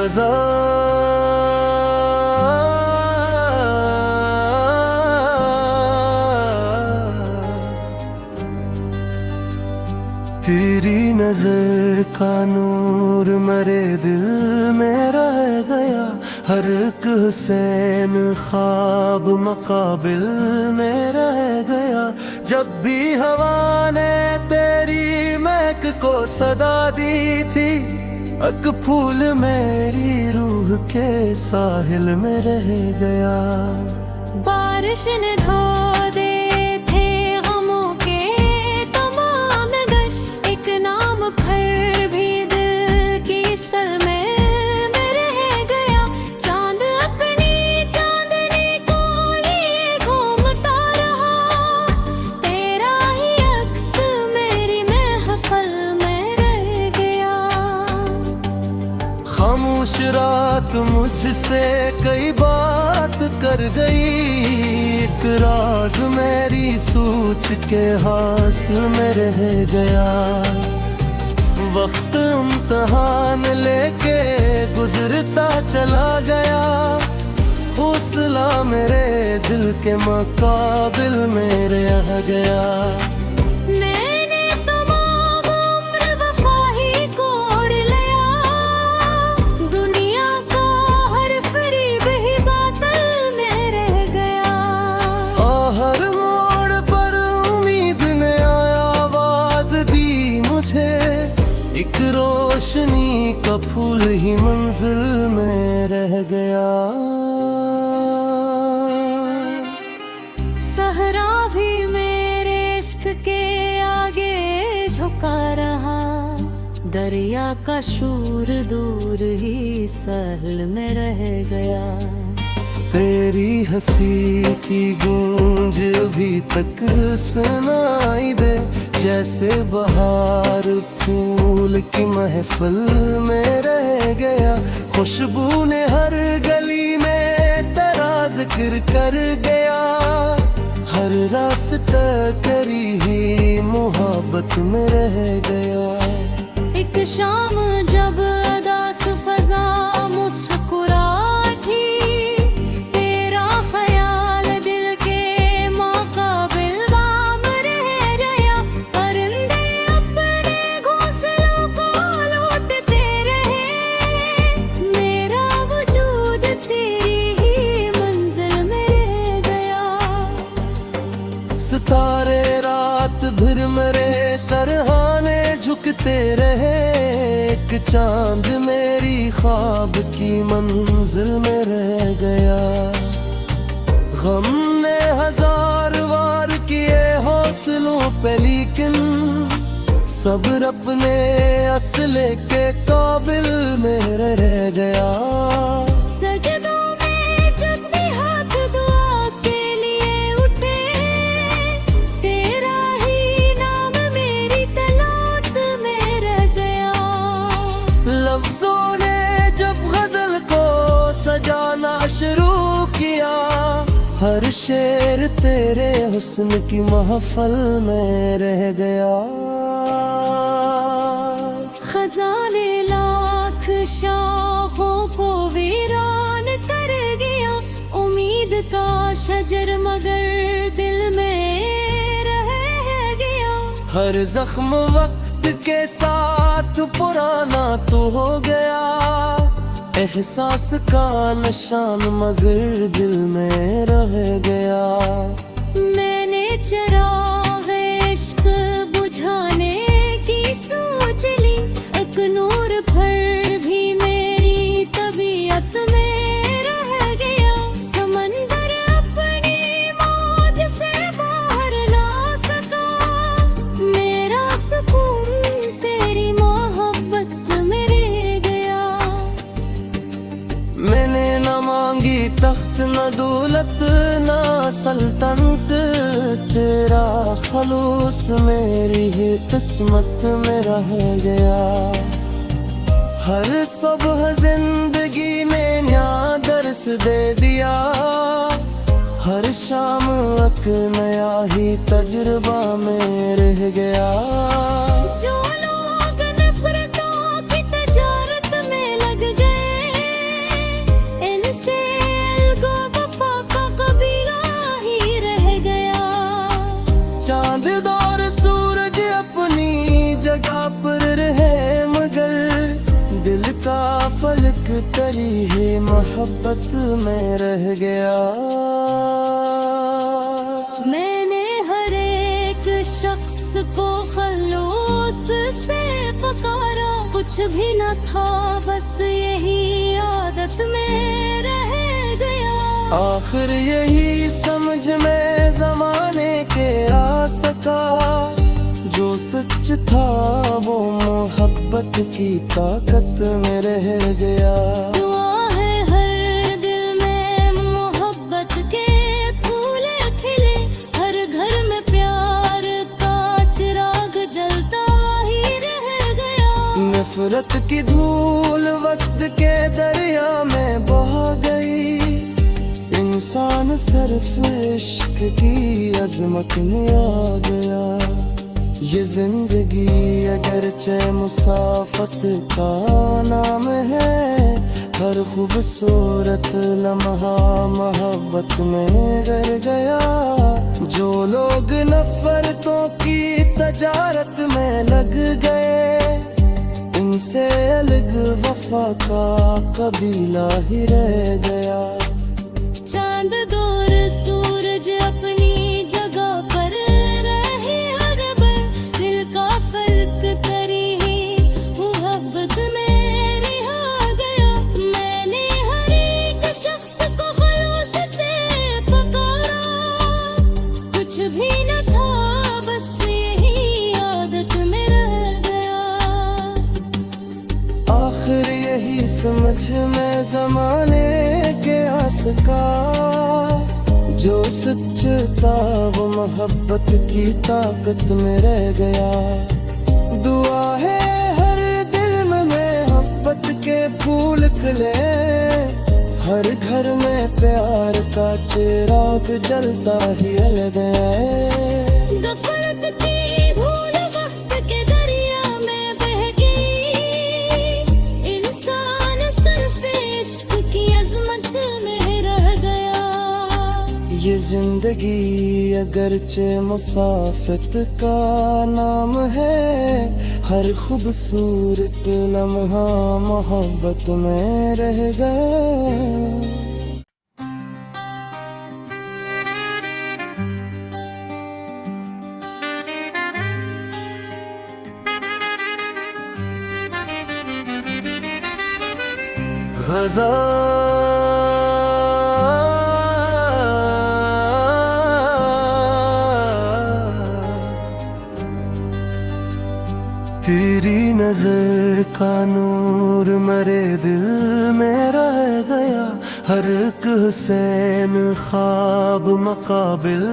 रज़ा। तेरी नजर का नूर मेरे दिल में रह गया, हर एक हुसैन ख्वाब मकाबिल में रह गया। जब भी हवा ने तेरी महक को सदा दी थी, एक फूल मेरी रूह के साहिल में रह गया। बारिश ने धो दे थे गमों के तमाम नगश, एक नाम पर भी दिल की सलमें में रह गया। चांद अपनी चांदनी को लिए घूमता रहा, तेरा ही अक्स मेरी महफल में रह गया। खामोश रात मुझसे कई बात कर गई, एक राज मेरी सोच के हासिल में रह गया। वक्त इम्तिहान लेके गुजरता चला गया, हौसला मेरे दिल के मुकाबिल में रह गया। मैंने तमाम उम्र वफा ही कोड़ लिया, दुनिया का हर फरीब ही बातिल में रह गया। हर मोड़ पर उम्मीद ने आवाज दी मुझे, एक रोशनी का फूल ही मंजिल में रह गया। सहरा भी मेरे इश्क के आगे झुका रहा, दरिया का शूर दूर ही सहल में रह गया। तेरी हंसी की गूंज अभी तक सुनाई दे, जैसे बहार फूल की महफिल में रह गया। खुशबू ने हर गली में तेरा जिक्र कर गया, हर रास्ता तेरी ही मोहब्बत में रह गया। एक शाम जब अदास फजा मुस्कुराती, तेरा ख्याल दिल के मुकाबिल बाम रह गया। परिंदे अपने घोंसलों को लौटते रहे, मेरा वजूद तेरी ही मंजिल में रह गया। सितारे रात भर मेरे सरहाने झुकते रहे, एक चांद मेरी ख्वाब की मंजिल में रह गया। गम ने हजार वार किए हौसलों पे, लेकिन सब्र अपने असले के काबिल में रह गया। सजदों में जब भी हाथ दुआ के लिए उठे, तेरा ही नाम मेरी तलात में रह गया। लफ्जों ने जब गजल को सजाना शुरू किया, हर शेर तेरे हुस्न की महफल में रह गया। खजाने लाख शाखों को वीरान कर गया, उम्मीद का शजर मगर दिल में रह गया। हर जख्म वक्त के साथ पुराना तो हो गया, एहसास का निशान मगर दिल में रह गया। मैंने चिराग इश्क बुझाने की सोच ली, एक नूर पर भी मेरी तबीयत में रह गया। समंदर अपनी मौज से बाहर ना सका, मेरा सुकून तेरी मोहब्बत में रह गया। मैंने न मांगी तख्त न दौलत न सल्तनत, तेरा खलूस मेरी ही किस्मत में रह गया। हर सुबह जिंदगी ने नया दर्स दे दिया, हर शाम एक नया ही तजुर्बा में रह गया। जो लोग नफरतों की तजारत में लग गए, भरी है मोहब्बत में रह गया। मैंने हर एक शख्स को खलूस से पुकारा, कुछ भी न था बस यही आदत में रह गया। आखिर यही समझ में ज़माने के आ सका, जो सच था वो मोहब्बत की ताकत में रह गया। दुआ है हर दिल में मोहब्बत के फूल खिले, हर घर में प्यार का चिराग जलता ही रह गया। नफरत की धूल वक्त के दरिया में बह गई, इंसान सिर्फ इश्क की अजमत में आ गया। ये जिंदगी अगरचे मुसाफत का नाम है, हर खूबसूरत लम्हा मोहब्बत में रह गया। जो लोग नफरतों की तजारत में लग गए, इनसे अलग वफा का कबीला ही रह गया। चांद दूर सूरज अपनी जगह पर रहे हर बल, दिल का फर्क करी ही मोहब्बत में रह गया। मैंने हर एक शख्स को खलूस से पुकारा, कुछ भी न था बस यही आदत में रह गया। आखिर यही समझ में ज़माने के आ सका, जो सच था वो मोहब्बत की ताकत में रह गया। दुआ है हर दिल में मोहब्बत के फूल खिले, हर घर में प्यार का चिराग जलता ही है। नफरत की धूल वक्त के दरिया में बह गई, इंसान सिर्फ इश्क की अजमत में रह गया। ये जिंदगी अगरचे मुसाफिर का नाम है, हर खूबसूरत लम्हा मोहब्बत में रह गया। ग़ज़ा तेरी नजर का नूर मेरे दिल में रह गया। हर एक हुसैन ख्वाब मकाबिल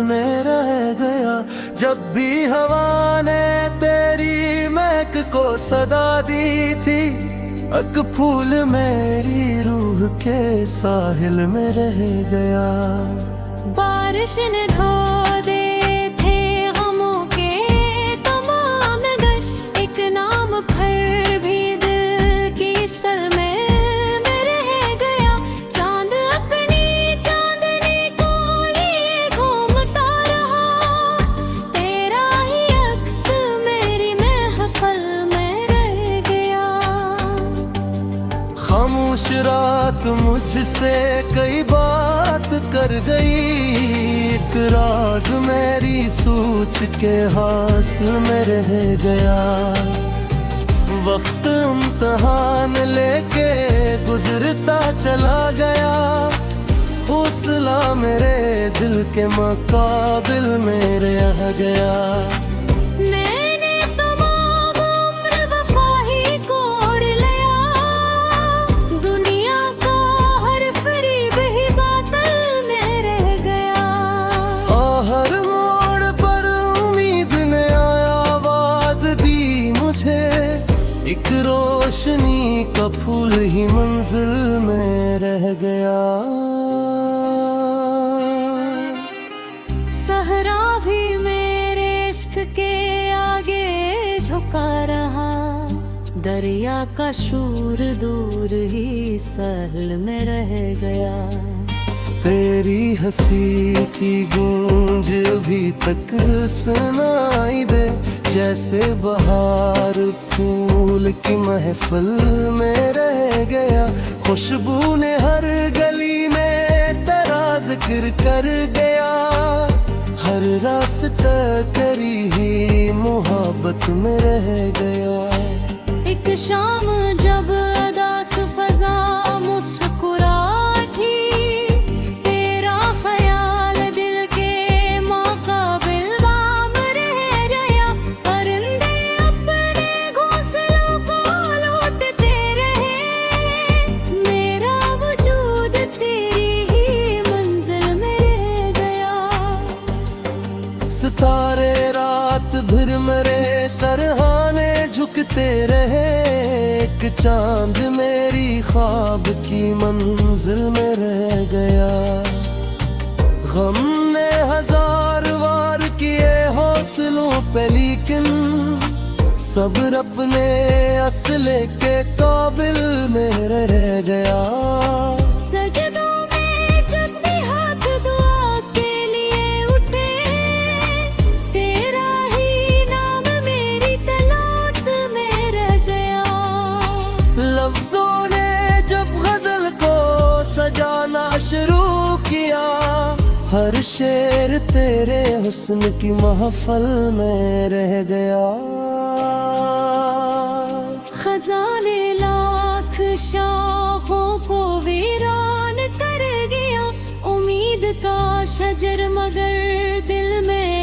में रह गया। जब भी हवा ने तेरी महक को सदा दी थी, एक फूल मेरी रूह के साहिल में रह गया। बारिश ने धो दे थे गमों के तमाम गश, एक नाम पर भी दिल की सर में रह गया। चांद अपनी चांदनी को लिए घूमता रहा, तेरा ही अक्स मेरी महफल में रह गया। खामोश रात मुझसे कई बात कर गई, एक राज मेरी सोच के हासिल में रह गया। वक्त इम्तिहान लेके गुजरता चला गया, हौसला मेरे दिल के मुकाबिल में रह गया। मैंने तमाम उम्र वफा ही कोड़ लिया, दुनिया का हर फरीब ही बातिल में रह गया। हर मोड़ पर उम्मीद ने आवाज दी मुझे, एक रोशनी का फूल ही मंजिल में रह गया। सहरा भी मेरे इश्क के आगे झुका रहा, दरिया का शूर दूर ही सहल में रह गया। तेरी हंसी की गूंज अभी तक सुनाई दे, जैसे बहार फूल की महफिल में रह गया। खुशबू ने हर गली में तेरा जिक्र कर गया, हर रास्ता तेरी ही मोहब्बत में रह गया। एक शाम जब अदास फजा मुस्कुराती, तेरा ख्याल दिल के मुकाबिल बाम रह गया। परिंदे अपने घोंसलों को लौटते रहे, मेरा वजूद तेरी ही मंजिल में रह गया। सितारे रात भर मेरे सरहाने झुकते रहे, एक चांद मेरी ख्वाब की मंजिल में रह गया। गम ने हजार वार किए हौसलों पे, लेकिन सब्र अपने असले के काबिल में रह गया। सजदों में जब भी हाथ दुआ के लिए उठे, तेरा ही नाम मेरी तलौत में रह गया। लफ्जों ने जब गजल को सजाना शुरू किया, हर शेर तेरे हुस्न की महफिल में रह गया। खजाने लाख शाखों को वीरान कर गया, उम्मीद का शजर मगर दिल में